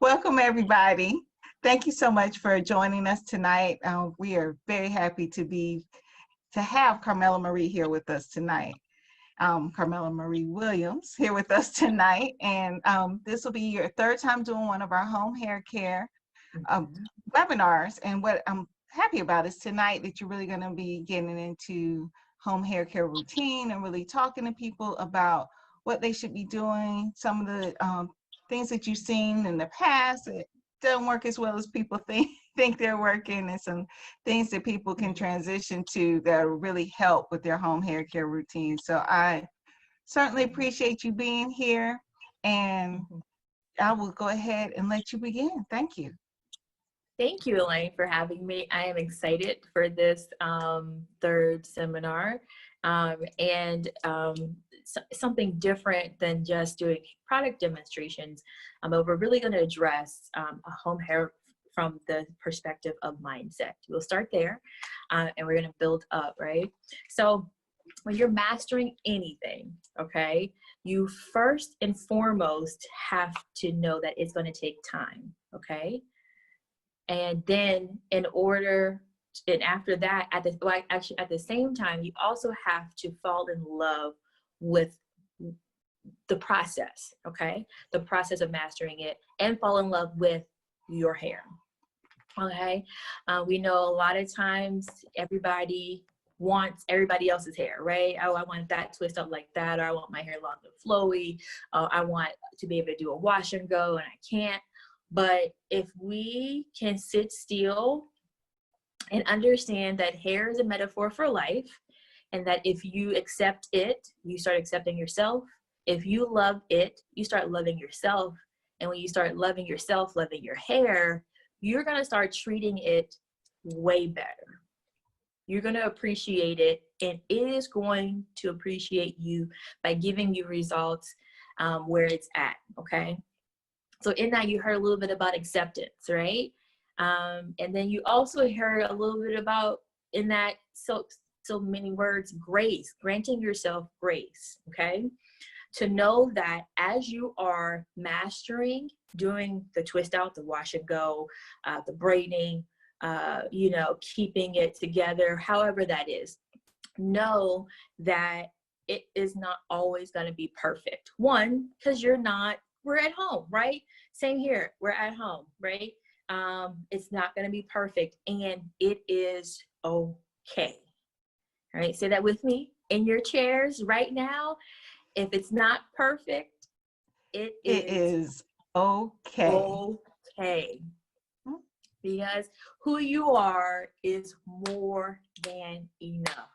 Welcome, everybody. Thank you so much for joining us tonight. We are very happy to have Carmella Marie here with us tonight. Carmella Marie Williams here with us tonight, and this will be your third time doing one of our home hair care webinars. And what I'm happy about is tonight that you're really going to be getting into home hair care routine and really talking to people about what they should be doing, some of the things that you've seen in the past that don't work as well as people think they're working, and some things that people can transition to that will really help with their home hair care routine. So I certainly appreciate you being here, and I will go ahead and let you begin. Thank you. Thank you, Elaine, for having me. I am excited for this third seminar, and something different than just doing product demonstrations, but we're really going to address home hair from the perspective of mindset. We'll start there, and we're going to build up, right? So when you're mastering anything, okay, you first and foremost have to know that it's going to take time, okay? And then after that, at the same time, you also have to fall in love with the process, okay? The process of mastering it, and fall in love with your hair, okay? We know a lot of times everybody wants everybody else's hair, right? Oh, I want that twist up like that, or I want my hair long and flowy. I want to be able to do a wash and go, and I can't. But if we can sit still and understand that hair is a metaphor for life, and that if you accept it, you start accepting yourself. If you love it, you start loving yourself. And when you start loving yourself, loving your hair, you're going to start treating it way better. You're going to appreciate it, and it is going to appreciate you by giving you results where it's at, okay? So in that, you heard a little bit about acceptance, right? And then you also heard a little bit about, in that so many words, grace, granting yourself grace, okay? To know that as you are mastering, doing the twist out, the wash and go, the braiding, you know, keeping it together, however that is, know that it is not always going to be perfect. One, because we're at home, right? Same here, we're at home, right? It's not going to be perfect, and it is okay. All right, say that with me in your chairs right now. If it's not perfect, it is okay. Okay. Because who you are is more than enough.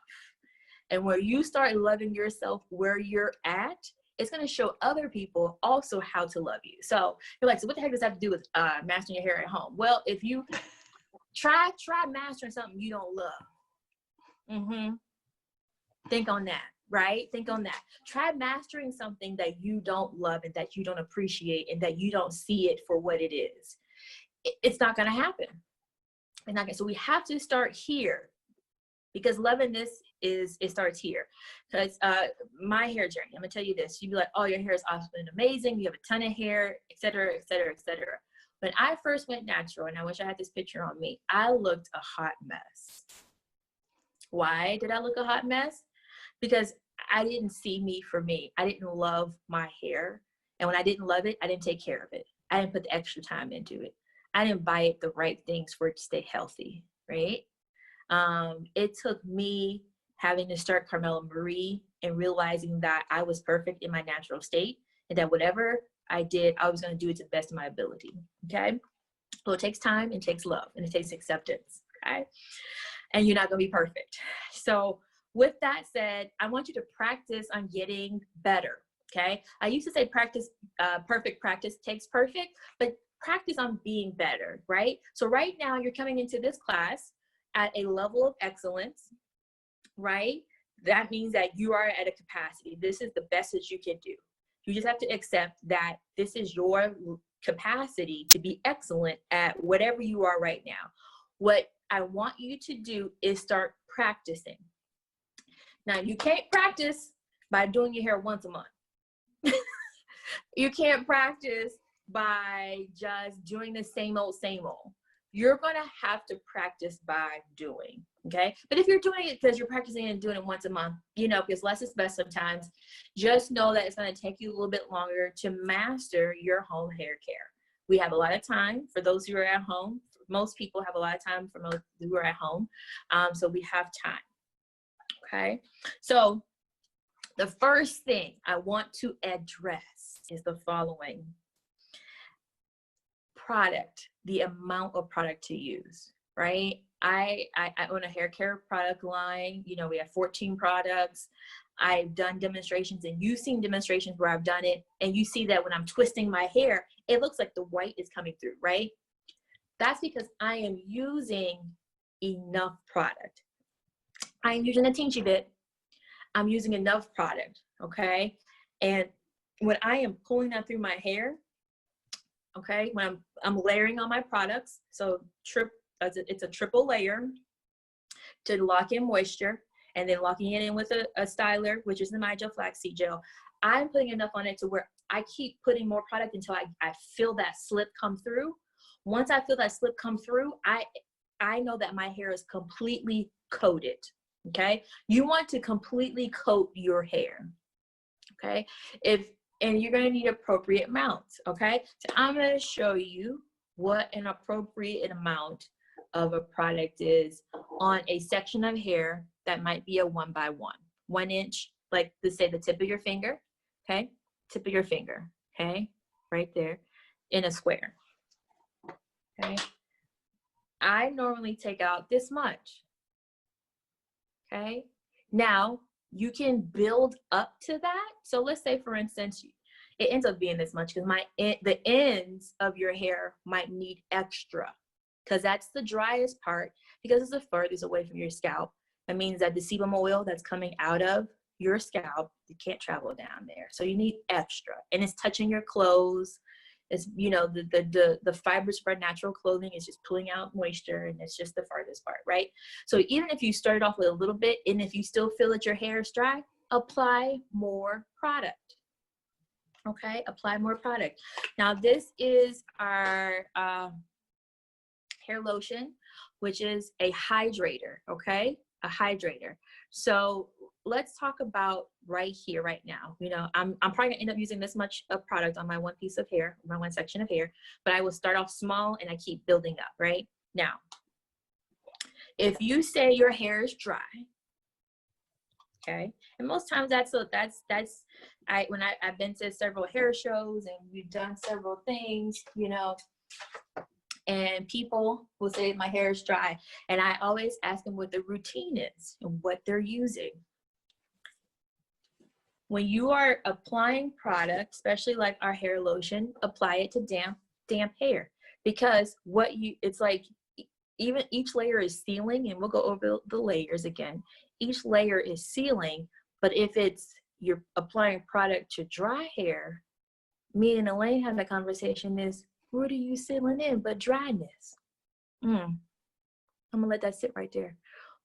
And when you start loving yourself where you're at, it's going to show other people also how to love you. So you're like, so what the heck does that have to do with mastering your hair at home? Well, if you try mastering something you don't love, think on that, right? Think on that. Try mastering something that you don't love and that you don't appreciate and that you don't see it for what it is. It's not going to happen. It's not gonna, so we have to start here, because loving this it starts here. Because my hair journey, I'm gonna tell you this, you'd be like, oh, your hair is awesome and amazing, you have a ton of hair, etc., etc., etc. When I first went natural, and I wish I had this picture on me, I looked a hot mess. Why did I look a hot mess? Because I didn't see me for me. I didn't love my hair, and when I didn't love it, I didn't take care of it. I didn't put the extra time into it. I didn't buy it the right things for it to stay healthy, right? It took me having to start Carmella Marie and realizing that I was perfect in my natural state, and that whatever I did, I was going to do it to the best of my ability, okay? So it takes time, it takes love, and it takes acceptance, okay? And you're not going to be perfect. So with that said, I want you to practice on getting better, okay? I used to say practice, perfect practice takes perfect, but practice on being better, right? So right now you're coming into this class at a level of excellence, right? That means that you are at a capacity. This is the best that you can do. You just have to accept that this is your capacity to be excellent at whatever you are right now. What I want you to do is start practicing. Now, you can't practice by doing your hair once a month. You can't practice by just doing the same old, same old. You're going to have to practice by doing, okay? But if you're doing it because you're practicing and doing it once a month, you know, because less is best sometimes, just know that it's going to take you a little bit longer to master your home hair care. We have a lot of time for those who are at home. Most people have a lot of time for most who are at home. So we have time, okay? So the first thing I want to address is the following. Product, the amount of product to use, right? I own a hair care product line. You know, we have 14 products. I've done demonstrations, and you've seen demonstrations where I've done it, and you see that when I'm twisting my hair, it looks like the white is coming through, right? That's because I am using enough product. I am using a teensy bit. I'm using enough product, okay? And when I am pulling that through my hair, okay, when I'm layering on my products, so it's a triple layer to lock in moisture, and then locking it in with a styler, which is the My Gel Flaxseed Gel. I'm putting enough on it to where I keep putting more product until I feel that slip come through. Once I feel that slip come through, I know that my hair is completely coated, okay? You want to completely coat your hair, okay? And you're going to need appropriate amounts, okay? So I'm going to show you what an appropriate amount of a product is on a section of hair that might be a 1 by 1 inch, like let's say the tip of your finger, okay? Tip of your finger, okay? Right there in a square, okay? I normally take out this much, okay? Now, you can build up to that. So let's say, for instance, it ends up being this much because the ends of your hair might need extra, because that's the driest part, because it's the furthest away from your scalp. That means that the sebum oil that's coming out of your scalp, you can't travel down there. So you need extra, and it's touching your clothes. It's, you know, the fibers for natural clothing is just pulling out moisture, and it's just the farthest part, right? So even if you started off with a little bit, and if you still feel that your hair is dry, apply more product. Okay, apply more product. Now this is our hair lotion, which is a hydrator, okay? A hydrator. So let's talk about right here, right now. You know, I'm probably gonna end up using this much of product on my one piece of hair, my one section of hair, but I will start off small and I keep building up, right? Now, if you say your hair is dry, okay, and most times I've been to several hair shows and we've done several things, you know, and people will say my hair is dry, and I always ask them what the routine is and what they're using. When you are applying product, especially like our hair lotion, apply it to damp hair, because it's like, even each layer is sealing, and we'll go over the layers again. Each layer is sealing, but if you're applying product to dry hair, me and Elaine had a conversation is, what are you sealing in but dryness? I'm gonna let that sit right there.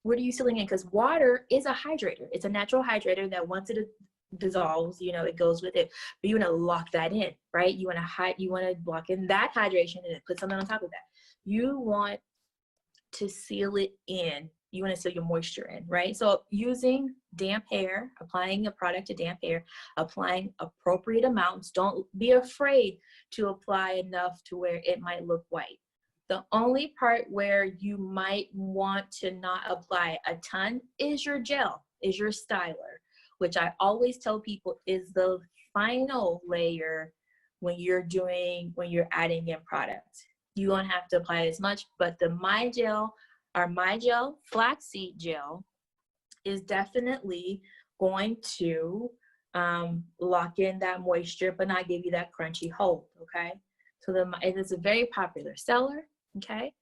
What are you sealing in? Because water is a hydrator. It's a natural hydrator that once it dissolves, you know, it goes with it. But you want to lock that in, right? You want to lock in that hydration and then put something on top of that. You want to seal it in. You want to seal your moisture in, right? So using damp hair, applying a product to damp hair, applying appropriate amounts. Don't be afraid to apply enough to where it might look white. The only part where you might want to not apply a ton is your gel, is your styler, which I always tell people is the final layer when you're adding in product. You won't have to apply as much, but the My Gel Flaxseed Gel is definitely going to lock in that moisture, but not give you that crunchy hold, okay? So it is a very popular seller, okay?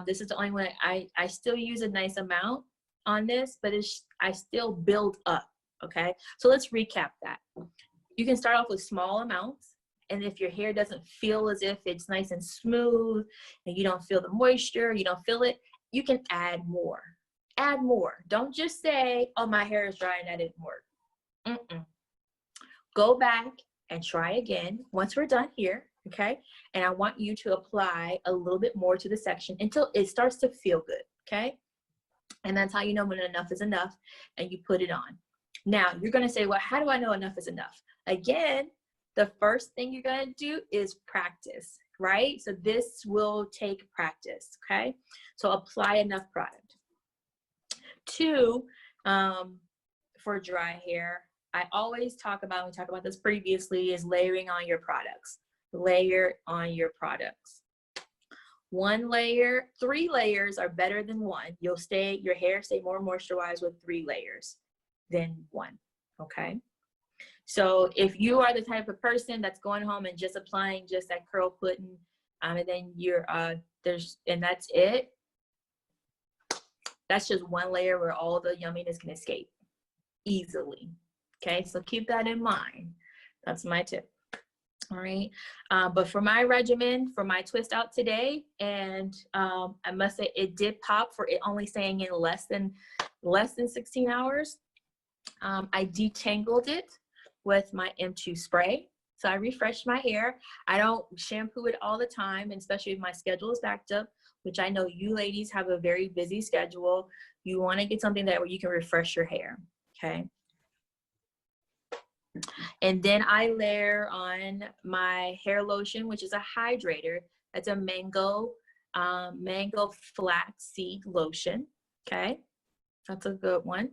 This is the only one I still use a nice amount on this, but I still build up, okay? So let's recap that. You can start off with small amounts, and if your hair doesn't feel as if it's nice and smooth, and you don't feel the moisture, you don't feel it, you can add more. Add more. Don't just say, oh, my hair is dry and that didn't work. Go back and try again once we're done here, okay? And I want you to apply a little bit more to the section until it starts to feel good, okay? And that's how you know when enough is enough, and you put it on. Now, you're gonna say, well, how do I know enough is enough? Again, the first thing you're gonna do is practice, right? So this will take practice, okay? So apply enough product. 2, for dry hair, I always talk about, we talked about this previously, is layering on your products. Layer on your products. 1 layer, 3 layers are better than 1. Your hair stay more moisturized with 3 layers than 1, okay? So if you are the type of person that's going home and just applying just that curl pudding, and then you're, and that's it, that's just 1 layer where all the yumminess can escape easily, okay? So keep that in mind. That's my tip. All right, but for my regimen, for my twist out today, and I must say it did pop for it only staying in less than 16 hours. I detangled it with my M2 spray. So I refreshed my hair. I don't shampoo it all the time, and especially if my schedule is backed up, which I know you ladies have a very busy schedule. You want to get something that where you can refresh your hair, okay? And then I layer on my hair lotion, which is a hydrator. That's a mango flaxseed lotion, okay? That's a good one.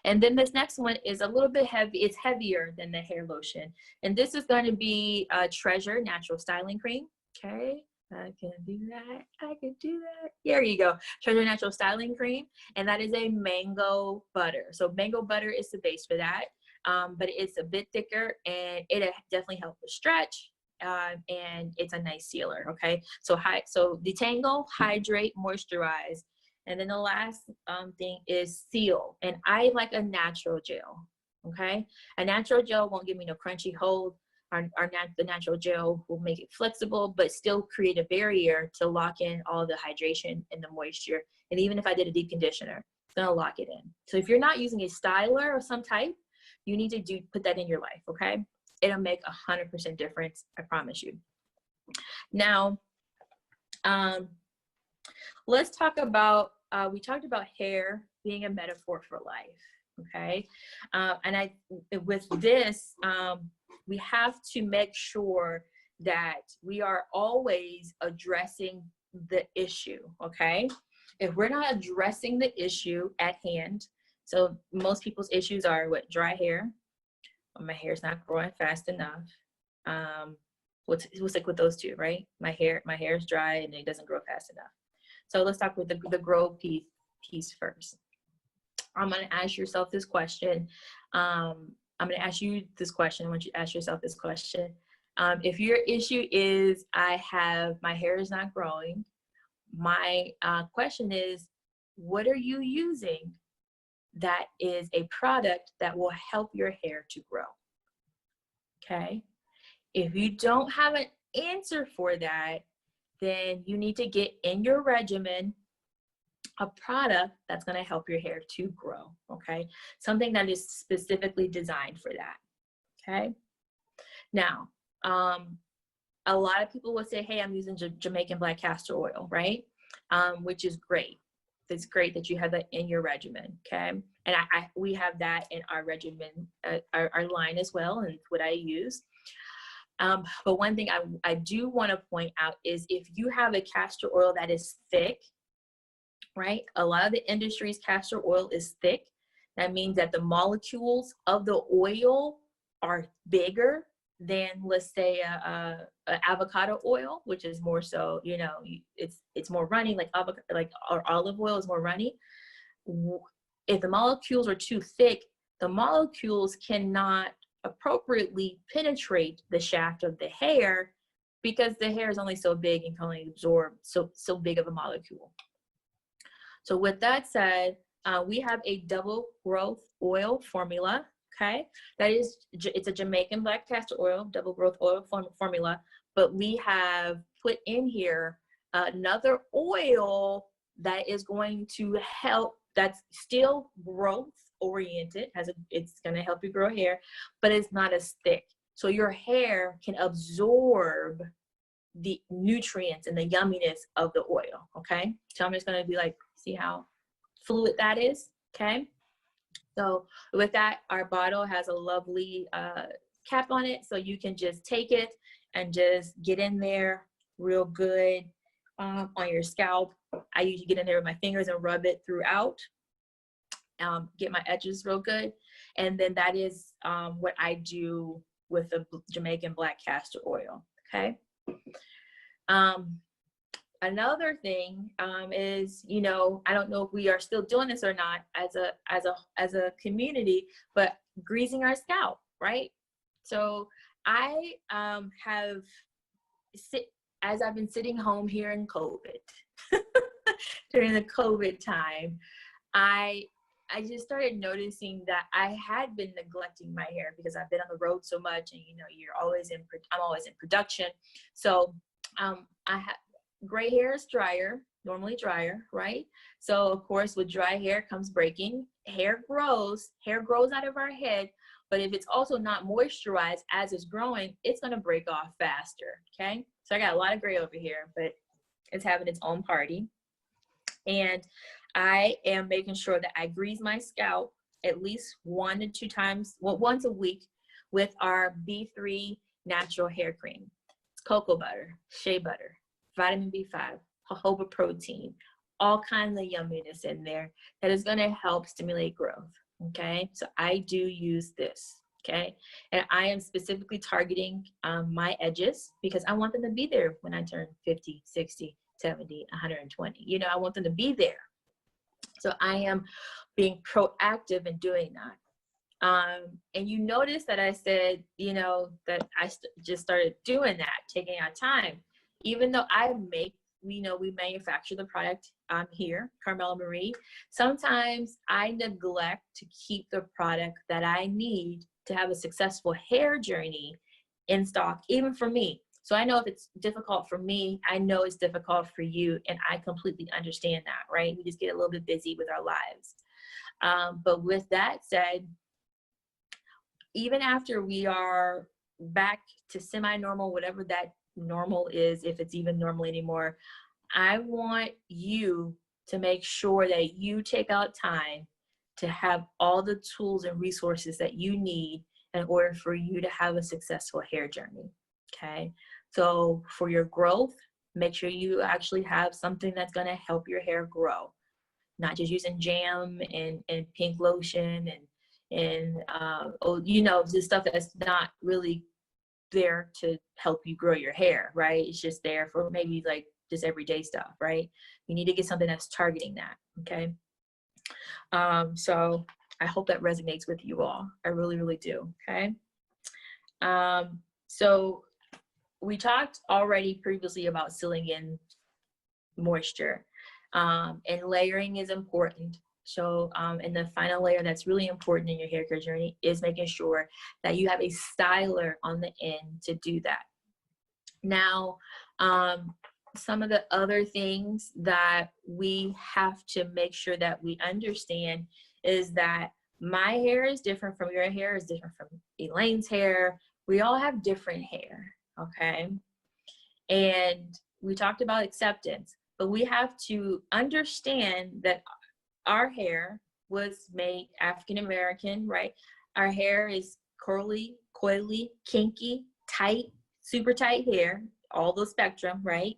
And then this next one is a little bit heavy. It's heavier than the hair lotion. And this is going to be a Treasure Natural Styling Cream, okay? I can do that. I can do that. There you go. Treasure Natural Styling Cream. And that is a mango butter. So mango butter is the base for that. But it's a bit thicker, and it definitely helps with stretch, and it's a nice sealer, okay? So detangle, hydrate, moisturize. And then the last thing is seal. And I like a natural gel, okay? A natural gel won't give me no crunchy hold. The natural gel will make it flexible, but still create a barrier to lock in all the hydration and the moisture. And even if I did a deep conditioner, it's gonna lock it in. So if you're not using a styler of some type, you need to put that in your life, okay? It'll make 100% difference, I promise you. Now, let's talk about, we talked about hair being a metaphor for life, okay? And with this, we have to make sure that we are always addressing the issue, okay? If we're not addressing the issue at hand, so most people's issues are what? Dry hair. My hair's not growing fast enough. What's like with those two, right? My hair is dry and it doesn't grow fast enough. So let's talk with the grow piece first. I'm gonna ask yourself this question. I'm gonna ask you this question. I want you to ask yourself this question. If your issue is my hair is not growing, my question is, what are you using that is a product that will help your hair to grow? Okay. If you don't have an answer for that, then you need to get in your regimen a product that's going to help your hair to grow. Okay. Something that is specifically designed for that. Okay. Now, a lot of people will say, hey, I'm using Jamaican black castor oil, right? Which is great. It's great that you have that in your regimen, okay? And we have that in our regimen, our line as well, and what I use. But one thing I do want to point out is if you have a castor oil that is thick, right? A lot of the industry's castor oil is thick. That means that the molecules of the oil are bigger than, let's say, a avocado oil, which is more so, you know, it's more runny, like or olive oil is more runny. If the molecules are too thick, the molecules cannot appropriately penetrate the shaft of the hair because the hair is only so big and can only absorb so big of a molecule. So with that said, we have a double growth oil formula. Okay, it's a Jamaican black castor oil, double growth oil formula, but we have put in here another oil that is going to help, that's still growth oriented, it's going to help you grow hair, but it's not as thick. so your hair can absorb the nutrients and the yumminess of the oil, okay? So I'm just gonna be like, see how fluid that is, okay? So with that, our bottle has a lovely cap on it, so you can just take it and just get in there real good on your scalp. I usually get in there with my fingers and rub it throughout, get my edges real good. And then that is what I do with the Jamaican black castor oil, okay? Another thing is, you know, I don't know if we are still doing this or not as a community, but greasing our scalp, right? So I as I've been sitting home here in COVID, during the COVID time, I just started noticing that I had been neglecting my hair because I've been on the road so much, and you know, I'm always in production. So gray hair is normally drier, right? So of course, with dry hair comes breaking. Hair grows out of our head, but if it's also not moisturized as it's growing, it's gonna break off faster, okay? So I got a lot of gray over here, but it's having its own party. And I am making sure that I grease my scalp at least 1 to 2 times, well, once a week, with our B3 natural hair cream. It's cocoa butter, shea butter, vitamin B5, jojoba protein, all kinds of yumminess in there that is going to help stimulate growth, okay? So I do use this, okay? And I am specifically targeting my edges because I want them to be there when I turn 50, 60, 70, 120. You know, I want them to be there. So I am being proactive in doing that. And you notice that I said, you know, that I just started doing that, taking our time. Even though we manufacture the product here, Carmella Marie, sometimes I neglect to keep the product that I need to have a successful hair journey in stock, even for me. So I know if it's difficult for me, I know it's difficult for you, and I completely understand that, right? We just get a little bit busy with our lives. But with that said, even after we are back to semi-normal, whatever that normal is, if it's even normal anymore, I want you to make sure that you take out time to have all the tools and resources that you need in order for you to have a successful hair journey, okay? So for your growth, make sure you actually have something that's gonna help your hair grow, not just using jam and pink lotion and you know, just stuff that's not really there to help you grow your hair, right? It's just there for maybe like just everyday stuff, right? You need to get something that's targeting that, okay? So I hope that resonates with you all. I really, really do, okay? So we talked already previously about sealing in moisture, and layering is important. So, and the final layer that's really important in your hair care journey is making sure that you have a styler on the end to do that. Now, some of the other things that we have to make sure that we understand is that my hair is different from your hair, is different from Elaine's hair. We all have different hair, okay? And we talked about acceptance, but we have to understand that our hair was made African-American, right? Our hair is curly, coily, kinky, tight, super tight hair, all the spectrum, right?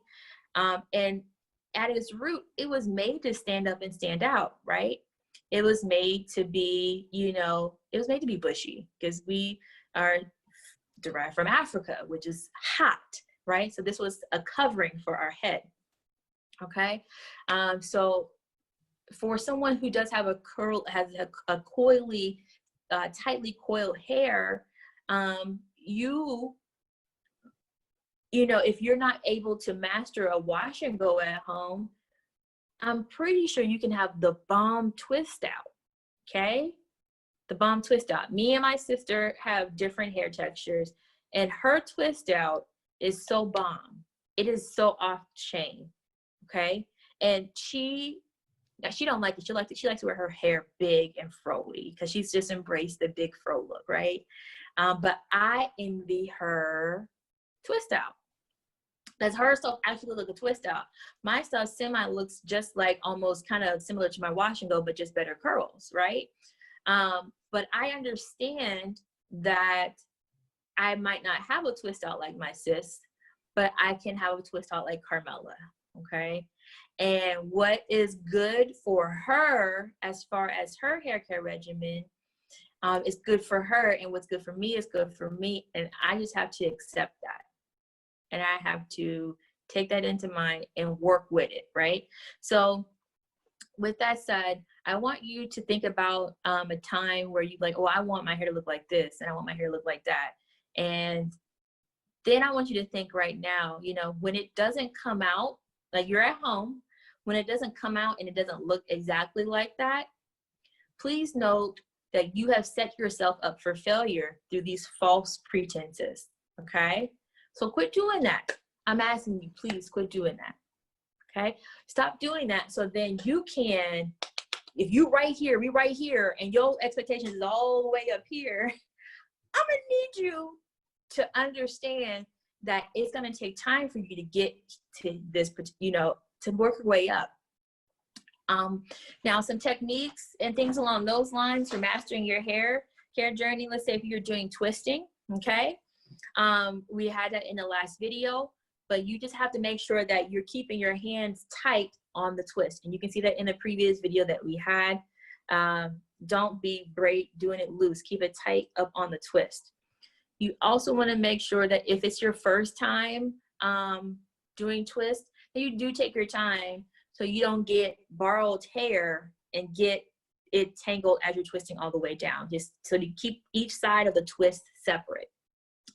And at its root, it was made to stand up and stand out, right? It was made to be, you know, it was made to be bushy because we are derived from Africa, which is hot, right? So this was a covering for our head, okay? So for someone who does have a has a coily, tightly coiled hair, you know, if you're not able to master a wash and go at home, I'm pretty sure you can have the bomb twist out, okay? The bomb twist out. Me and my sister have different hair textures, and her twist out is so bomb. It is so off chain, okay? And she don't like it. She likes to wear her hair big and froey because she's just embraced the big fro look, right? But I envy her twist out. Because her stuff actually looks like a twist out. My stuff semi looks just like almost kind of similar to my wash and go, but just better curls, right? But I understand that I might not have a twist out like my sis, but I can have a twist out like Carmella, okay? And what is good for her as far as her hair care regimen is good for her, and what's good for me is good for me, and I just have to accept that. And I have to take that into mind and work with it, right? So with that said, I want you to think about a time where you like, oh, I want my hair to look like this, and I want my hair to look like that. And then I want you to think right now, you know, when it doesn't come out, like you're at home, when it doesn't come out and it doesn't look exactly like that, please note that you have set yourself up for failure through these false pretenses, okay? So quit doing that. I'm asking you, please quit doing that, okay? Stop doing that so then you can, if you right here, we right here, and your expectations is all the way up here, I'm gonna need you to understand that it's gonna take time for you to get to this, you know, to work your way up. Now some techniques and things along those lines for mastering your hair journey. Let's say if you're doing twisting, okay? We had that in the last video, but you just have to make sure that you're keeping your hands tight on the twist. And you can see that in the previous video that we had. Don't be doing it loose. Keep it tight up on the twist. You also want to make sure that if it's your first time doing twist, that you do take your time so you don't get borrowed hair and get it tangled as you're twisting all the way down. Just so you keep each side of the twist separate.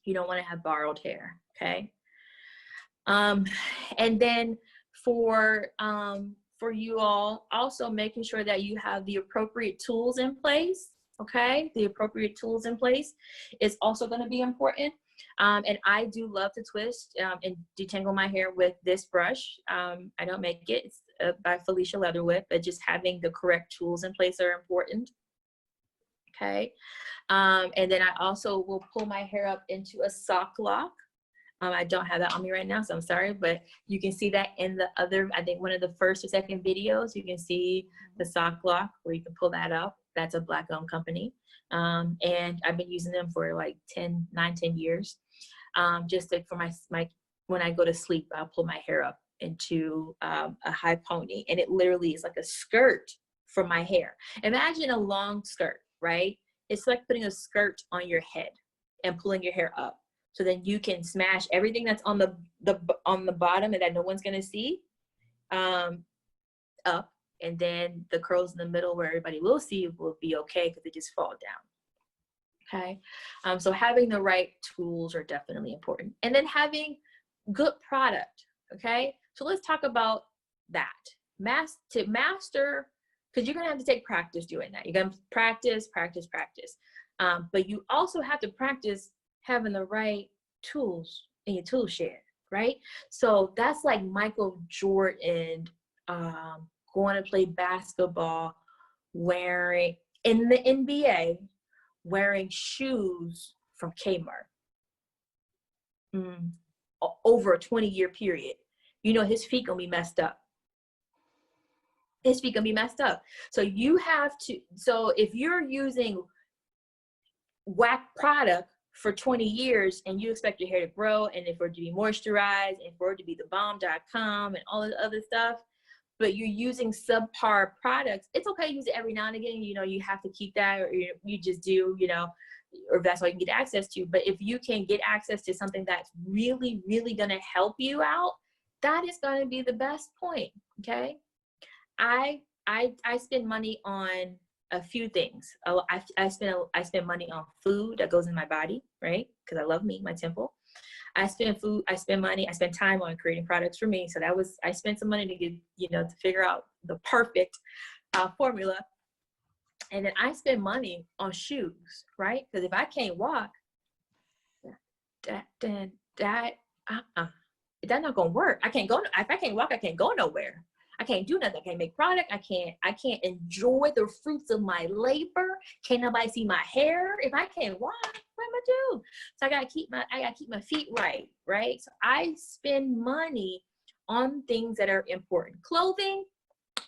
You don't want to have borrowed hair, okay? And then for you all, also making sure that you have the appropriate tools in place, okay? The appropriate tools in place is also going to be important. And I do love to twist and detangle my hair with this brush. I don't make it. It's by Felicia Leatherwood, but just having the correct tools in place are important, okay? And then I also will pull my hair up into a sock lock. I don't have that on me right now, so I'm sorry, but you can see that in the other, I think one of the first or second videos, you can see the sock lock where you can pull that up. That's a Black-owned company. And I've been using them for like 10 years. Just like for my when I go to sleep, I'll pull my hair up into a high pony, and it literally is like a skirt for my hair. Imagine a long skirt, right? It's like putting a skirt on your head and pulling your hair up. So then you can smash everything that's on the bottom and that no one's gonna see up, and then the curls in the middle where everybody will see will be okay because they just fall down. Okay, so having the right tools are definitely important, and then having good product. Okay, so let's talk about that. To master, because you're gonna have to take practice doing that. You're gonna practice. But you also have to practice having the right tools in your tool shed, right? So that's like Michael Jordan going to play basketball, wearing in the NBA, wearing shoes from Kmart over a 20-year period. You know his feet gonna be messed up. His feet gonna be messed up. So you have to. So if you're using whack product for 20 years and you expect your hair to grow and for it to be moisturized and for it to be the bomb.com and all the other stuff, but you're using subpar products, it's okay to use it every now and again. You know, you have to keep that, or you just do, you know, or that's all you can get access to. But if you can get access to something that's really, really going to help you out, that is going to be the best point. Okay. I spend money on a few things. I spend money on food that goes in my body, right? Because I love me, my temple. I spend money, I spend time on creating products for me. So I spent some money to get, you know, to figure out the perfect formula. And then I spend money on shoes, right? Because if I can't walk, that's not gonna work. If I can't walk, I can't go nowhere. I can't do nothing. I can't make product. I can't enjoy the fruits of my labor. Can't nobody see my hair if I can't walk. What am I do? So I gotta keep my feet right? So I spend money on things that are important. Clothing,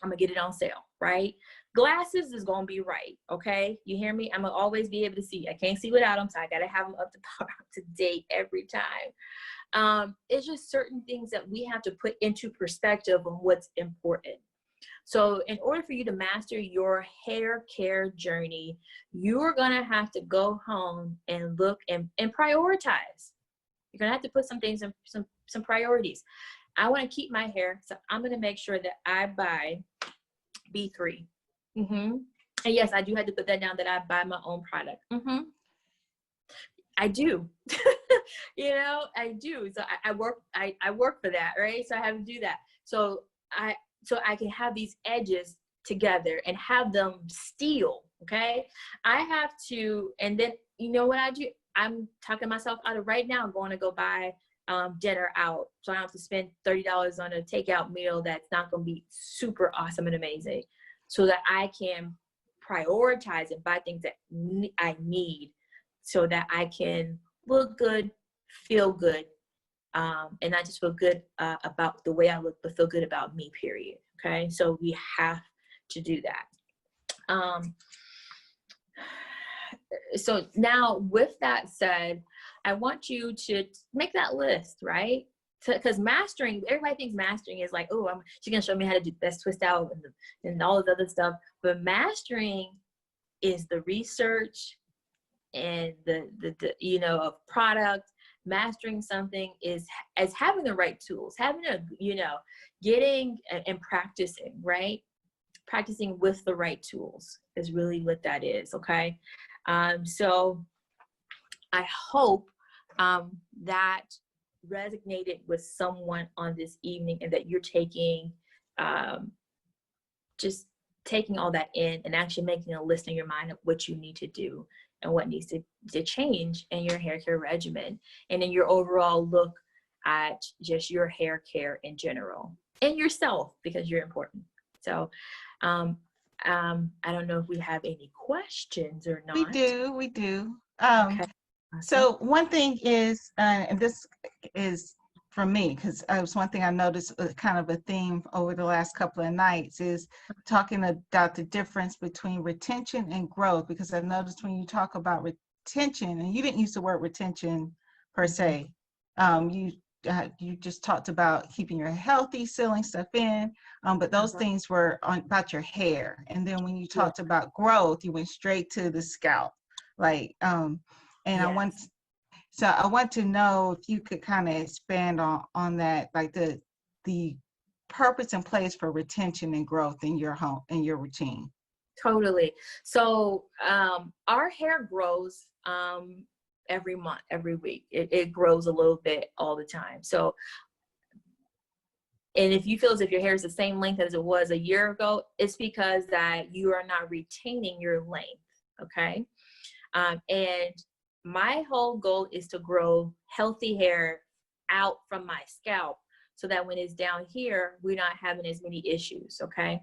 I'm gonna get it on sale, right? Glasses is gonna be right, okay? You hear me? I'm gonna always be able to see. I can't see without them, so I gotta have them up to date every time. It's just certain things that we have to put into perspective on what's important. So in order for you to master your hair care journey, you're gonna have to go home and look and prioritize. You're gonna have to put some things in some priorities. I want to keep my hair, so I'm going to make sure that I buy B3. And yes, I do have to put that down, that I buy my own product. I do. You know, I do. So I work for that, right? So I have to do that. So I can have these edges together and have them steal. Okay, I have to, and then you know what I do? I'm talking myself out of right now. I'm going to go buy dinner out, so I don't have to spend $30 on a takeout meal that's not going to be super awesome and amazing, so that I can prioritize and buy things that I need, so that I can look good, feel good, and not just feel good about the way I look, but feel good about me, period. Okay, so we have to do that. So now, with that said, I want you to make that list, right? Because mastering, everybody thinks mastering is like, oh, she's gonna show me how to do best twist out and all this other stuff. But mastering is the research and the you know, of product. Mastering something is as having the right tools, having a, you know, getting and practicing, right? Practicing with the right tools is really what that is. Okay. So I hope that resonated with someone on this evening, and that you're taking, just taking all that in and actually making a list in your mind of what you need to do and what needs to change in your hair care regimen and in your overall look at just your hair care in general and yourself, because you're important. So I don't know if we have any questions or not. We do. Okay. So one thing is, and this is for me, because it was one thing I noticed, kind of a theme over the last couple of nights, is talking about the difference between retention and growth. Because I've noticed when you talk about retention, and you didn't use the word retention per se, you just talked about keeping your healthy, sealing stuff in, but those things were about your hair. And then when you talked about growth, you went straight to the scalp, like, and yes. I want to know if you could kind of expand on that, like the purpose and place for retention and growth in your home, in your routine. Totally. So our hair grows every month, every week. It grows a little bit all the time. So, and if you feel as if your hair is the same length as it was a year ago, it's because that you are not retaining your length. Okay. And my whole goal is to grow healthy hair out from my scalp, so that when it's down here, we're not having as many issues. Okay.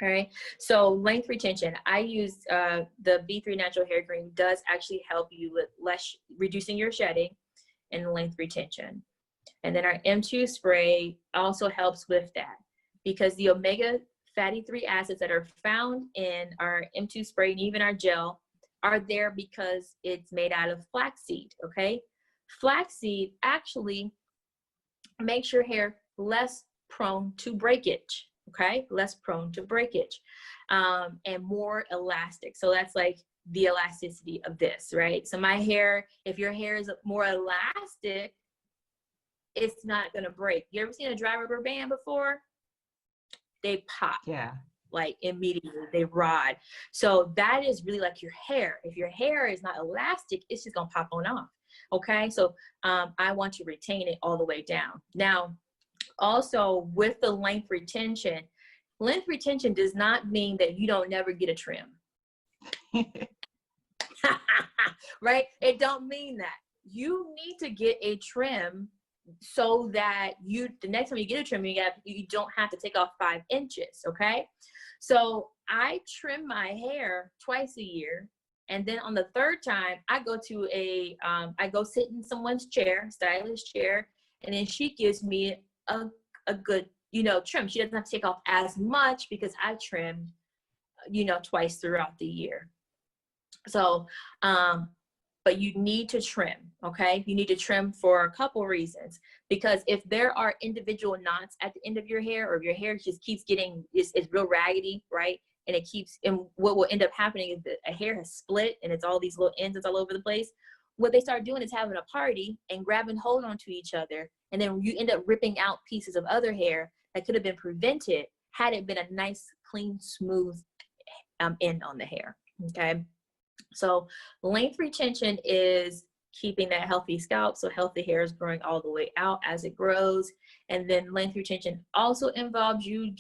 All right. So length retention, I use the B3 natural hair cream does actually help you with reducing your shedding and length retention. And then our M2 spray also helps with that, because the omega fatty 3 acids that are found in our M2 spray and even our gel are there because it's made out of flaxseed. Okay. Flaxseed actually makes your hair less prone to breakage. Okay, less prone to breakage, and more elastic. So that's like the elasticity of this, right? So my hair, if your hair is more elastic, it's not gonna break. You ever seen a dry rubber band before? They pop. Yeah. Like immediately, they rod. So that is really like your hair. If your hair is not elastic, it's just gonna pop on off. Okay, so I want to retain it all the way down. Now, also with the length retention does not mean that you don't never get a trim. Right? It don't mean that. You need to get a trim so that the next time you get a trim, you don't have to take off 5 inches. Okay. So I trim my hair twice a year, And then on the third time, I go to I go sit in someone's chair, stylist chair, and then she gives me a good, trim. She doesn't have to take off as much because I trimmed, twice throughout the year. So, but you need to trim, okay? You need to trim for a couple reasons, because if there are individual knots at the end of your hair, or if your hair just keeps getting, it's real raggedy, right? And what will end up happening is that a hair has split and it's all these little ends that's all over the place. What they start doing is having a party and grabbing hold onto each other. And then you end up ripping out pieces of other hair that could have been prevented had it been a nice, clean, smooth end on the hair, okay? So length retention is keeping that healthy scalp, so healthy hair is growing all the way out as it grows. And then length retention also involves you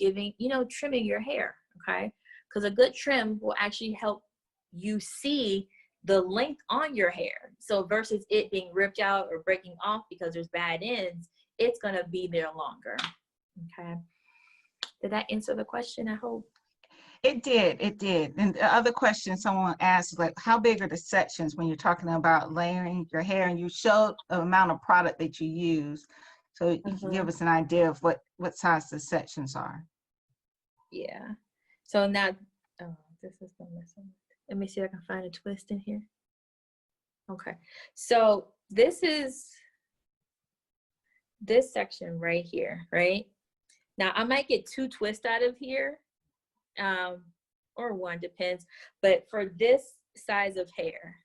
trimming your hair, okay? Because a good trim will actually help you see the length on your hair. So versus it being ripped out or breaking off because there's bad ends, it's gonna be there longer, okay? Did that answer the question, I hope? It did. And the other question someone asked, like, how big are the sections when you're talking about layering your hair? And you showed the amount of product that you use. So you can give us an idea of what size the sections are. Yeah. So now, this is the missing. Let me see if I can find a twist in here. Okay. So this is this section right here, right? Now I might get 2 twists out of here. Or 1, depends, but for this size of hair,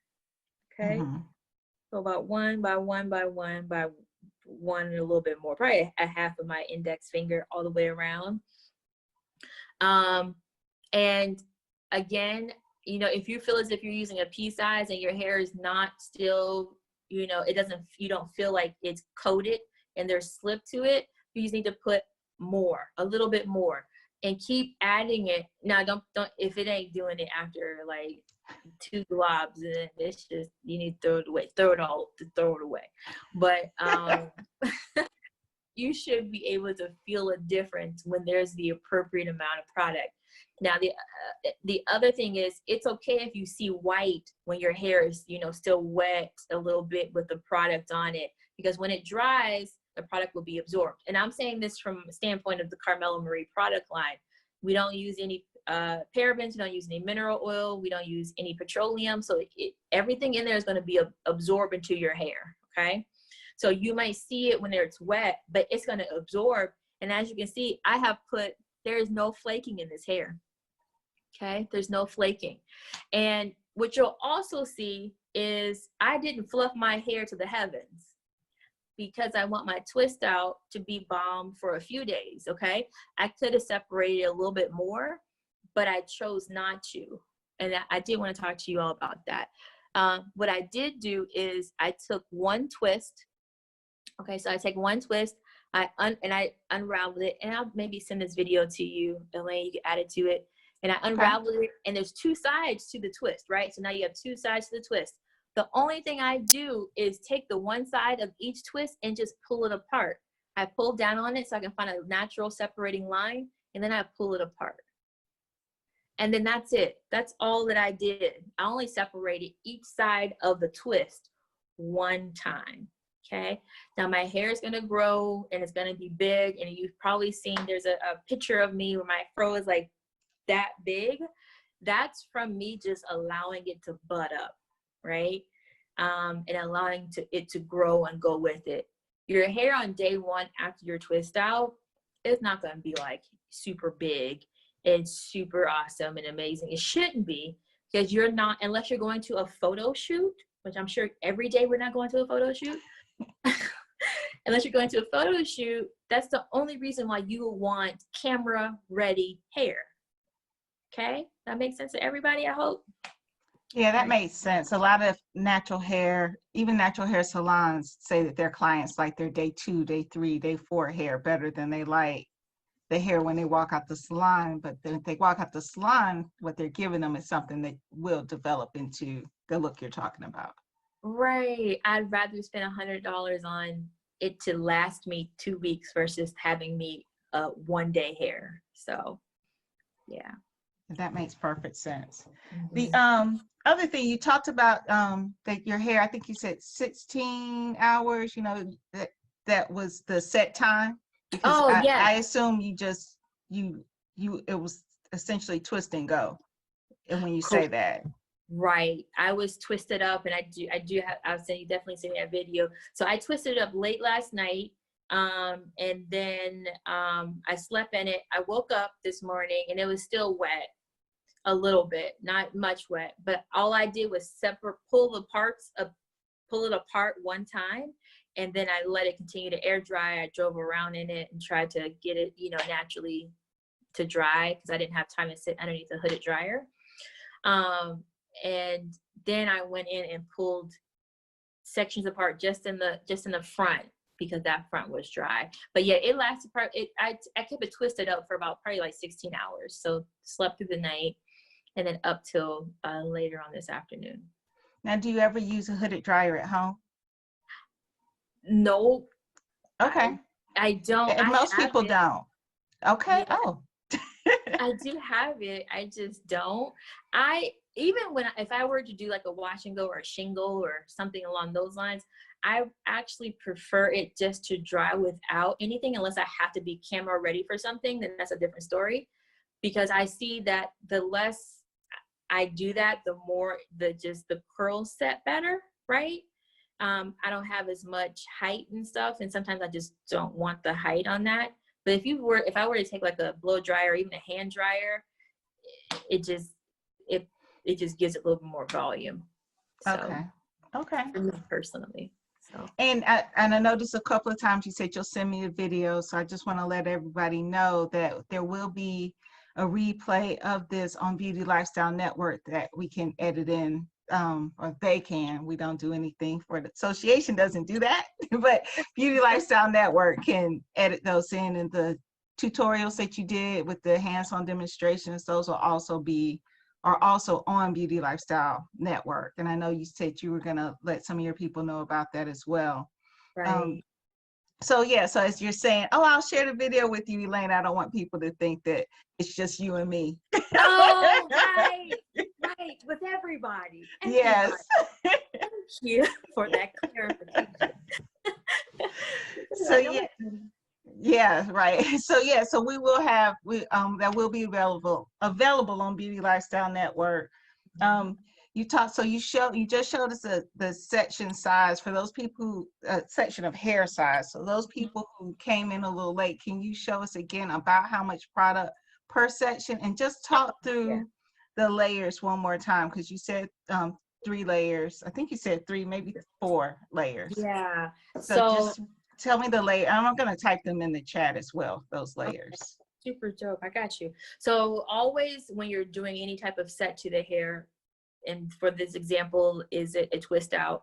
okay, so about 1 by 1 by 1 by 1 and a little bit more, probably a half of my index finger all the way around. And again, if you feel as if you're using a pea size and your hair is not still, you don't feel like it's coated and there's slip to it, you just need to put more, a little bit more. And keep adding it. Now, don't if it ain't doing it after like 2 globs, then it's just, you need to throw it away. But you should be able to feel a difference when there's the appropriate amount of product. Now, the other thing is, it's okay if you see white when your hair is, still wet a little bit with the product on it, because when it dries, the product will be absorbed. And I'm saying this from a standpoint of the Carmella Marie product line. We don't use any parabens, we don't use any mineral oil, we don't use any petroleum. So everything in there is going to be absorbed into your hair, okay? So you might see it when it's wet, but it's going to absorb. And as you can see, there is no flaking in this hair, okay? There's no flaking. And what you'll also see is I didn't fluff my hair to the heavens, because I want my twist out to be balm for a few days, okay? I could have separated a little bit more, but I chose not to. And I did want to talk to you all about that. What I did do is I took 1 twist. Okay, so I take 1 twist, I unraveled it, and I'll maybe send this video to you, Elaine, you can add it to it. And I unraveled it, and there's 2 sides to the twist, right? So now you have 2 sides to the twist. The only thing I do is take the one side of each twist and just pull it apart. I pull down on it so I can find a natural separating line, and then I pull it apart. And then that's it. That's all that I did. I only separated each side of the twist 1 time, okay? Now my hair is gonna grow and it's gonna be big, and you've probably seen there's a picture of me where my fro is like that big. That's from me just allowing it to bud up, right? And allowing it to grow and go with it. Your hair on day 1 after your twist out, it's not going to be like super big and super awesome and amazing. It shouldn't be, because you're not, unless you're going to a photo shoot, which I'm sure every day we're not going to a photo shoot. Unless you're going to a photo shoot, that's the only reason why you want camera ready hair. Okay, that makes sense to everybody, I hope. Yeah, that makes sense. A lot of natural hair, even natural hair salons, say that their clients like their day 2, day 3, day 4 hair better than they like the hair when they walk out the salon. But then if they walk out the salon, what they're giving them is something that will develop into the look you're talking about. Right. I'd rather spend $100 on it to last me 2 weeks versus having me 1 day hair. So, yeah. That makes perfect sense. The Mhm. other thing you talked about, that your hair, I think you said 16 hours, that was the set time, because Oh, I yes. assume you just you it was essentially twist and go. And when you say Correct. that. Right. I was twisted up, and I do have, I'll say, you definitely see that video. So I twisted it up late last night. And then I slept in it. I woke up this morning and it was still wet a little bit, not much wet, but all I did was pull it apart one time, and then I let it continue to air dry. I drove around in it and tried to get it, naturally to dry, because I didn't have time to sit underneath the hooded dryer. And then I went in and pulled sections apart just in the front, because that front was dry. But yeah, it lasted I kept it twisted up for about probably like 16 hours. So slept through the night, and then up till later on this afternoon. Now, do you ever use a hooded dryer at home? No, Okay. I don't. And I most have people it. don't. Okay. Yeah, Oh. I do have it. I just don't. If I were to do like a wash and go or a shingle or something along those lines, I actually prefer it just to dry without anything, unless I have to be camera ready for something, then that's a different story. Because I see that the less I do that, the more the curls set better, right? I don't have as much height and stuff, and sometimes I just don't want the height on that. But if I were to take like a blow dryer or even a hand dryer, it just gives it a little bit more volume. So Okay. Okay. for me personally, so And I noticed a couple of times you said you'll send me a video, so I just want to let everybody know that there will be a replay of this on Beauty Lifestyle Network that we can edit in, or they can. We don't do anything for the association, doesn't do that, but Beauty Lifestyle Network can edit those in, and the tutorials that you did with the hands-on demonstrations, those are also on Beauty Lifestyle Network. And I know you said you were going to let some of your people know about that as well. Um, right. so yeah, so as you're saying, oh, I'll share the video with you, Elaine. I don't want people to think that it's just you and me. Oh, right, with everybody. Yes. Thank you for that clarification. So yeah. Yeah, right. So yeah, so we will have that will be available on Beauty Lifestyle Network. You just showed us the section size for those people who section of hair size. So those people who came in a little late, can you show us again about how much product per section, and just talk Yeah. through the layers one more time, because you said 3 layers. I think you said 3, maybe 4 layers. Yeah. So So just tell me the layer. I'm going to type them in the chat as well, those layers. super dope. I got you. So always when you're doing any type of set to the hair, and for this example, is it a twist out?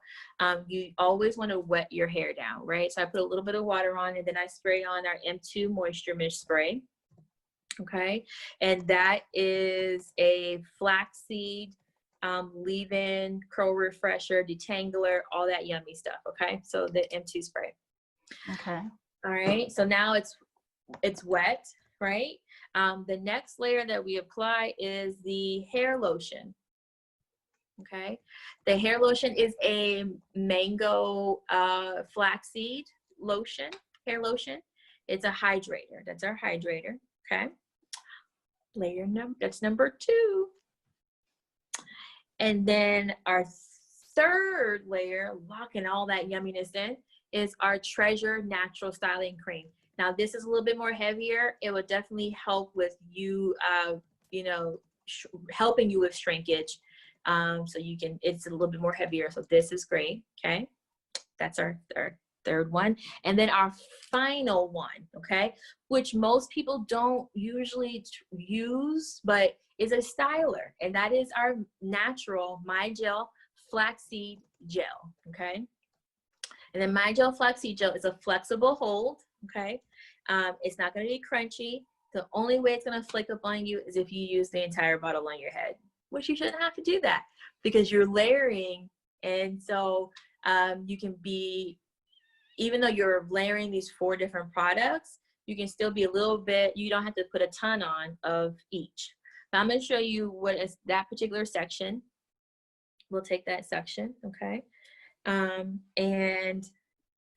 You always want to wet your hair down, right? So I put a little bit of water on, and then I spray on our M2 Moisture Mist spray. Okay. And that is a flaxseed leave-in, curl refresher, detangler, all that yummy stuff. Okay. So the M2 spray. Okay. All right. So now it's wet, right? The next layer that we apply is the hair lotion. Okay. The hair lotion is a mango flaxseed lotion, hair lotion. It's a hydrator. That's our hydrator. Okay. That's number 2. And then our third layer, locking all that yumminess in, is our Treasure Natural Styling Cream. Now this is a little bit more heavier. It will definitely help with you, helping you with shrinkage. So it's a little bit more heavier. So this is great. Okay. That's our third one. And then our final one, okay, which most people don't usually use, but is a styler. And that is our natural My Gel Flaxseed Gel, okay? And then My Gel Flaxseed Gel is a flexible hold, okay? It's not gonna be crunchy. The only way it's gonna flake up on you is if you use the entire bottle on your head, which you shouldn't have to do that because you're layering. And so you can be, even though you're layering these 4 different products, you can still be a little bit, you don't have to put a ton on of each. But I'm going to show you what is that particular section. We'll take that section, okay? And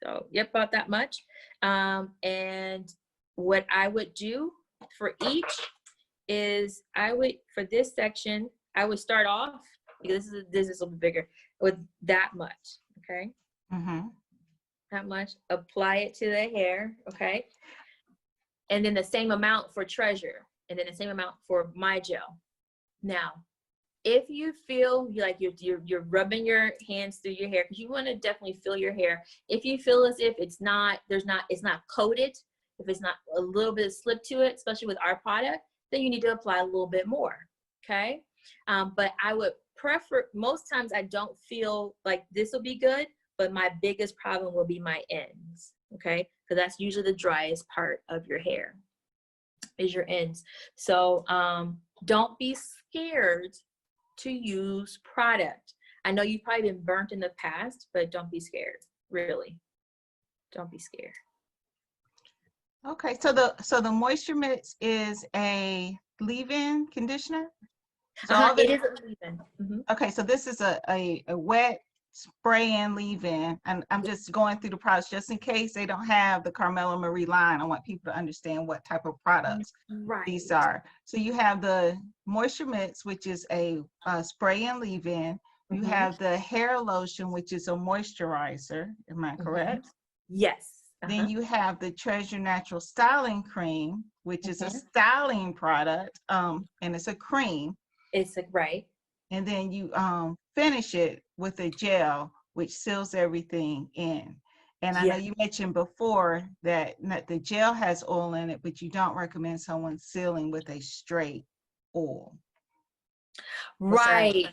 so, yep, about that much. And what I would do for each is for this section, I would start off, because this is a little bit bigger, with that much, okay? That much, apply it to the hair, okay? And then the same amount for Treasure, and then the same amount for my gel. Now, if you feel like you're rubbing your hands through your hair, because you want to definitely feel your hair. If you feel as if it's not coated, if it's not a little bit of slip to it, especially with our product, then you need to apply a little bit more, okay? But I would prefer, most times I don't feel like this will be good, but my biggest problem will be my ends, okay? Because that's usually the driest part of your hair, is your ends. So don't be scared to use product. I know you've probably been burnt in the past, but don't be scared, really. Don't be scared. Okay, so the Moisture Mix is a leave-in conditioner? So it is a leave-in. Okay, so this is a wet spray and leave-in, and I'm just going through the products just in case they don't have the Carmella Marie line. I want people to understand what type of products these are. So you have the Moisture Mix, which is a spray and leave-in. You have the hair lotion, which is a moisturizer. Am I correct? Yes. Then you have the Treasure Natural Styling Cream, which is a styling product, and it's a cream. It's right. And then you finish it with a gel, which seals everything in. And I know you mentioned before that the gel has oil in it, but you don't recommend someone sealing with a straight oil. Right.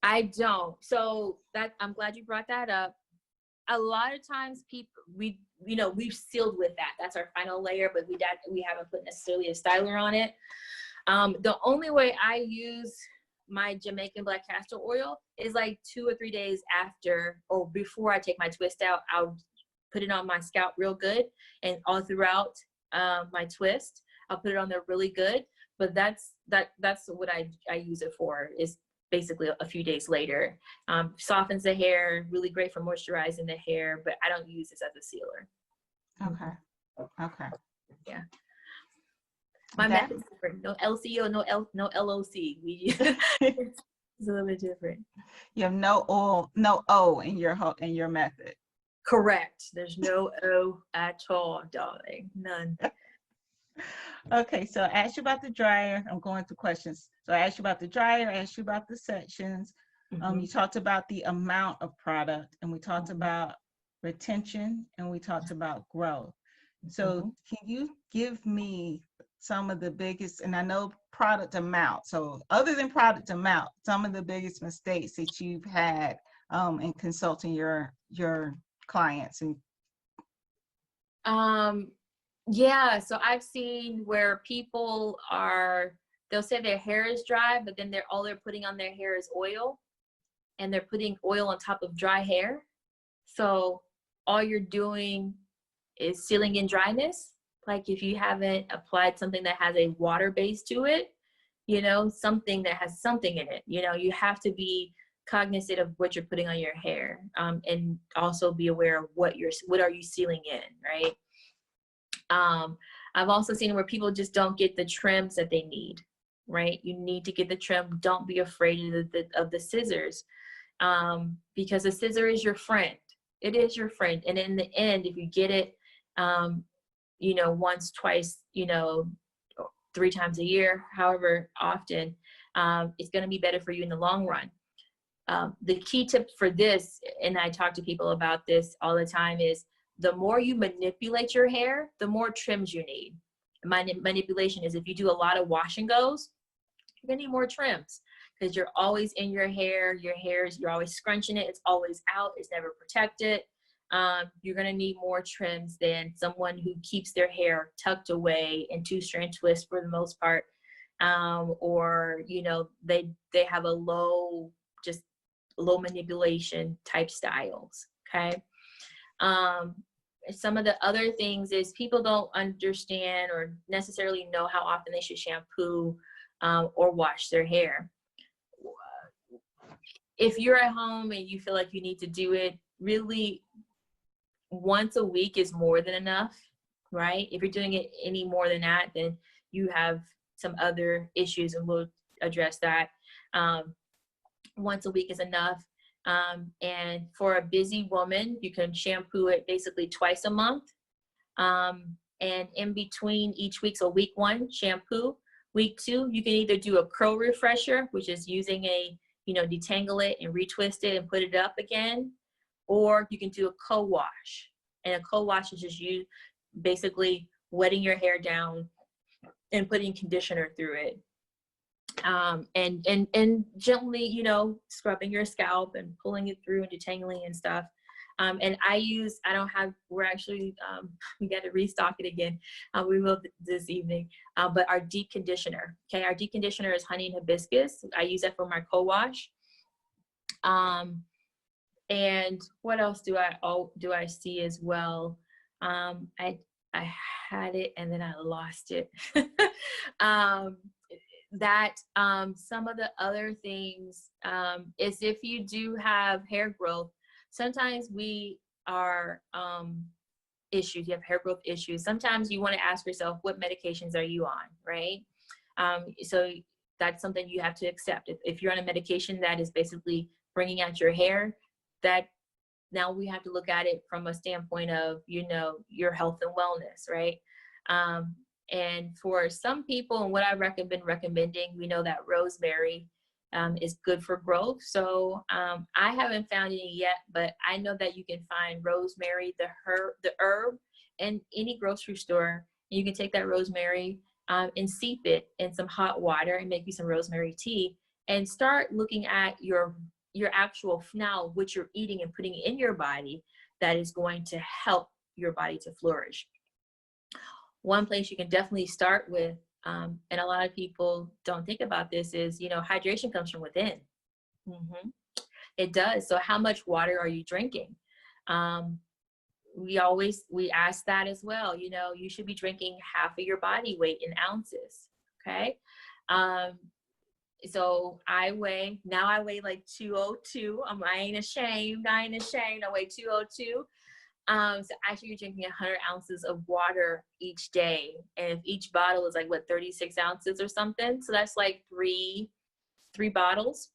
I don't. So I'm glad you brought that up. A lot of times we've sealed with that. That's our final layer, but we haven't put necessarily a styler on it. The only way I use my Jamaican black castor oil is like 2 or 3 days after or before I take my twist out. I'll put it on my scalp real good, and all throughout my twist, I'll put it on there really good. But that's what I use it for, is basically a few days later. Softens the hair, really great for moisturizing the hair, but I don't use this as a sealer. Okay. Yeah. My method's different. No LCO, no LOC. It's a little bit different. You have no O in your method. Correct. There's no O at all, darling. None. Okay, so I asked you about the dryer. I'm going through questions. So I asked you about the dryer, I asked you about the sections. You talked about the amount of product, and we talked about retention, and we talked about growth. So can you give me some of the biggest, and I know product amount, so other than product amount, some of the biggest mistakes that you've had in consulting your clients? And yeah, so I've seen where people they'll say their hair is dry, but then all they're putting on their hair is oil, and they're putting oil on top of dry hair. So all you're doing is sealing in dryness. Like if you haven't applied something that has a water base to it, something that has something in it, you have to be cognizant of what you're putting on your hair, and also be aware of what are you sealing in, right? I've also seen where people just don't get the trims that they need, right? You need to get the trim. Don't be afraid of the scissors, because the scissor is your friend. It is your friend. And in the end, if you get it, once, twice, 3 times a year, however often, it's going to be better for you in the long run. The key tip for this, and I talk to people about this all the time, is the more you manipulate your hair, the more trims you need. Manipulation is if you do a lot of wash and goes, you're gonna need more trims, because you're always in your hair. You're always scrunching it. It's always out. It's never protected. You're gonna need more trims than someone who keeps their hair tucked away in 2-strand twists for the most part, or they have a low manipulation type styles. Okay. Some of the other things is people don't understand or necessarily know how often they should shampoo or wash their hair. If you're at home and you feel like you need to do it, really once a week is more than enough, right? If you're doing it any more than that, then you have some other issues, and we'll address that. Once a week is enough. And for a busy woman, you can shampoo it basically twice a month. And in between each week, so week 1, shampoo. Week 2, you can either do a curl refresher, which is using a, detangle it and retwist it and put it up again, or you can do a co-wash. And a co-wash is just you basically wetting your hair down and putting conditioner through it. And gently, scrubbing your scalp and pulling it through and detangling and stuff. And we're actually, we got to restock it again. We will this evening, but our deep conditioner, okay. Our deep conditioner is honey and hibiscus. I use that for my co-wash. And what else do I see as well? I had it and then I lost it. Some of the other things, is if you do have hair growth, sometimes we are, you have hair growth issues. Sometimes you want to ask yourself, what medications are you on, right? So that's something you have to accept. If you're on a medication that is basically bringing out your hair, that now we have to look at it from a standpoint of, your health and wellness, right? And for some people, and what I've been recommending, we know that rosemary is good for growth. So I haven't found any yet, but I know that you can find rosemary, the herb, in any grocery store. And you can take that rosemary and steep it in some hot water and make you some rosemary tea, and start looking at your actual, now what you're eating and putting in your body that is going to help your body to flourish. One place you can definitely start with, and a lot of people don't think about this, is, hydration comes from within. It does. So how much water are you drinking? We ask that as well. You should be drinking half of your body weight in ounces. Okay. So I weigh like 202. I ain't ashamed. I weigh 202. So actually you're drinking 100 ounces of water each day. And if each bottle is like 36 ounces or something. So that's like three bottles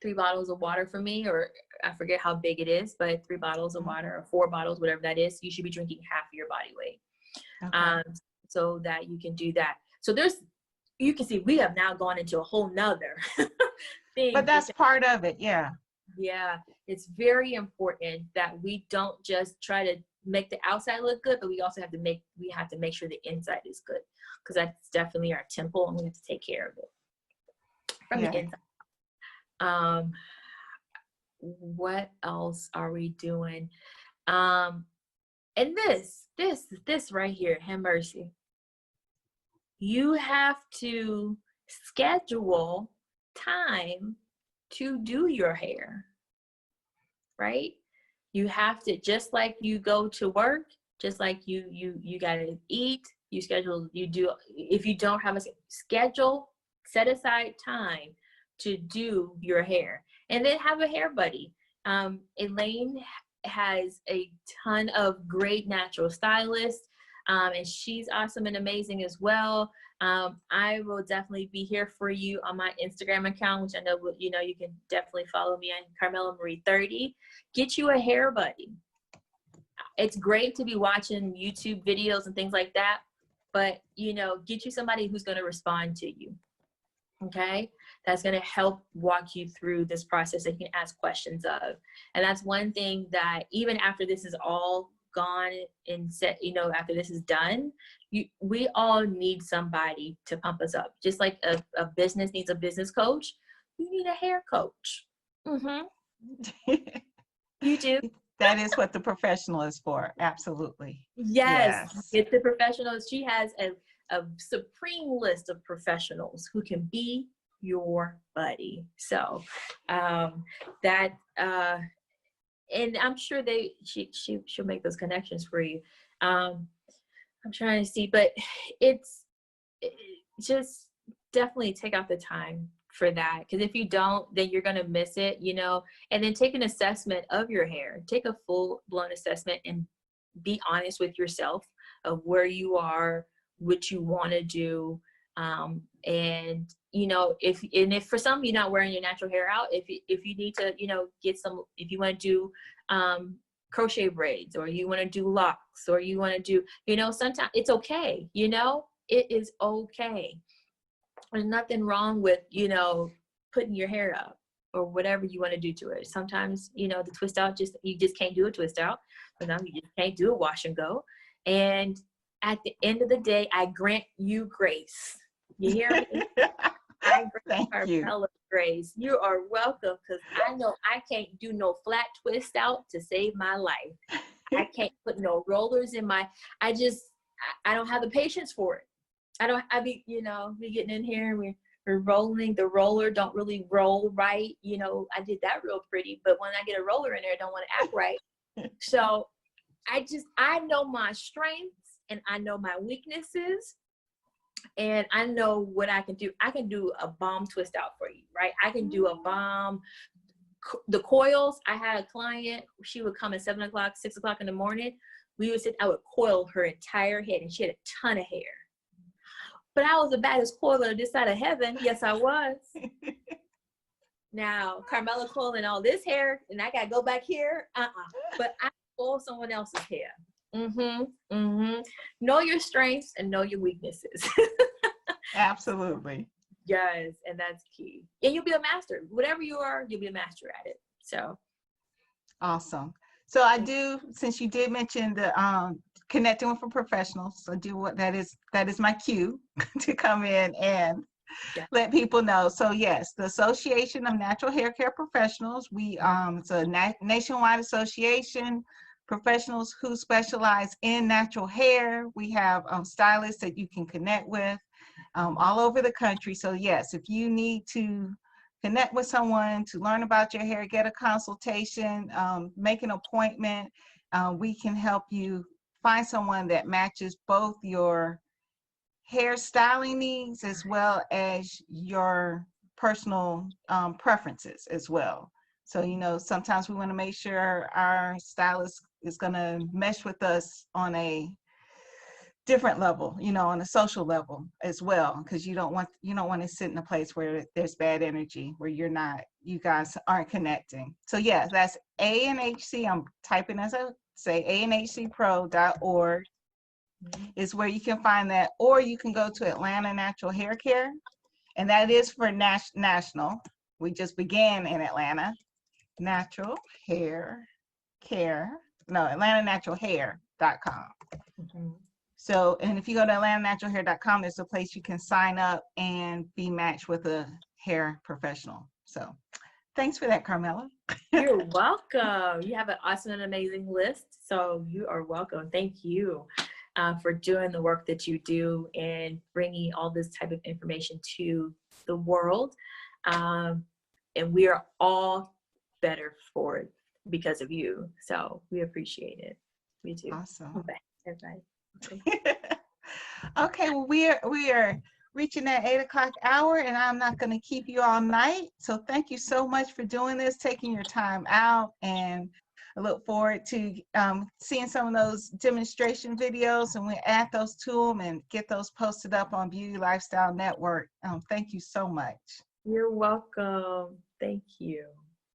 of water for me, or I forget how big it is, but 3 bottles of water or 4 bottles, whatever that is, you should be drinking half of your body weight. Okay. So that you can do that. So you can see we have now gone into a whole nother thing. But that's part of it. Yeah. Yeah. It's very important that we don't just try to make the outside look good, but we also have to make sure the inside is good, because that's definitely our temple, and we have to take care of it from the inside. What else are we doing? And this right here, have mercy. You have to schedule time to do your hair, right? You have to, just like you go to work, just like you gotta eat, if you don't have a schedule, set aside time to do your hair, and then have a hair buddy. Elaine has a ton of great natural stylists, and she's awesome and amazing as well. I will definitely be here for you on my Instagram account, which I know you can definitely follow me on Carmella Marie 30. Get you a hair buddy. It's great to be watching YouTube videos and things like that, but get you somebody who's going to respond to you. Okay, that's going to help walk you through this process that you can ask questions of. And that's one thing that even after this is all gone and set, after this is done, we all need somebody to pump us up. Just like a business needs a business coach, you need a hair coach. You do. That is what the professional is for. Absolutely. Yes. Get the professional. She has a supreme list of professionals who can be your buddy. So and I'm sure she'll make those connections for you. I'm trying to see, but it's just definitely take out the time for that, because if you don't, then you're going to miss it, you know. And then take an assessment of your hair. Take a full-blown assessment and be honest with yourself of where you are, what you want to do. And you know, if for some you're not wearing your natural hair out, if you need to, you know, get some, if you want to do crochet braids, or you want to do locks, or you want to do, you know, sometimes it's okay, you know, it is okay. There's nothing wrong with, you know, putting your hair up or whatever you want to do to it. Sometimes, you know, the twist out, you just can't do a twist out. Sometimes you just can't do a wash and go. And at the end of the day, I grant you grace. You hear me? I grant Carmella grace. You are welcome, because I know I can't do no flat twist out to save my life. I can't put no rollers in my, I don't have the patience for it. I be, you know, we getting in here and we're rolling. The roller don't really roll right. You know, I did that real pretty, but when I get a roller in there, it don't want to act right. So I know my strengths and I know my weaknesses, and I know what I can do. I can do a bomb twist out for you, right? I can do a bomb. The coils, I had a client, she would come at 7 o'clock, 6 o'clock in the morning. I would coil her entire head, and she had a ton of hair. But I was the baddest coiler this side of heaven. Yes, I was. Now, Carmella coiling all this hair, and I got to go back here. But I coil someone else's hair. Know your strengths and know your weaknesses. Absolutely. Yes, and that's key. And you'll be a master. Whatever you are, you'll be a master at it. So awesome. So I do, since you did mention the connecting with professionals, so that is my cue to come in and let people know. So yes, the Association of Natural Hair Care Professionals, it's a nationwide association, professionals who specialize in natural hair. We have stylists that you can connect with all over the country. So yes, if you need to connect with someone to learn about your hair, get a consultation, make an appointment, we can help you find someone that matches both your hairstyling needs as well as your personal preferences as well. So, you know, sometimes we want to make sure our stylist is going to mesh with us on a different level, you know, on a social level as well, because you don't want to sit in a place where there's bad energy, where you guys aren't connecting. So yeah, that's ANHC. I'm typing as I say, ANHCpro.org is where you can find that, or you can go to Atlanta Natural Hair Care, and that is for national. We just began in Atlanta. Natural Hair Care, no, AtlantaNaturalHair.com. So, and if you go to AtlantaNaturalHair.com, there's a place you can sign up and be matched with a hair professional. So thanks for that, Carmella. You're welcome. You have an awesome and amazing list. So you are welcome. Thank you for doing the work that you do and bringing all this type of information to the world. And we are all better for it because of you. So we appreciate it. We do. Awesome. Okay. Everybody. Okay, well, we are reaching that 8 o'clock hour, and I'm not going to keep you all night. So thank you so much for doing this, taking your time out, and I look forward to seeing some of those demonstration videos, and we add those to them and get those posted up on Beauty Lifestyle Network. Thank you so much. You're welcome. Thank you.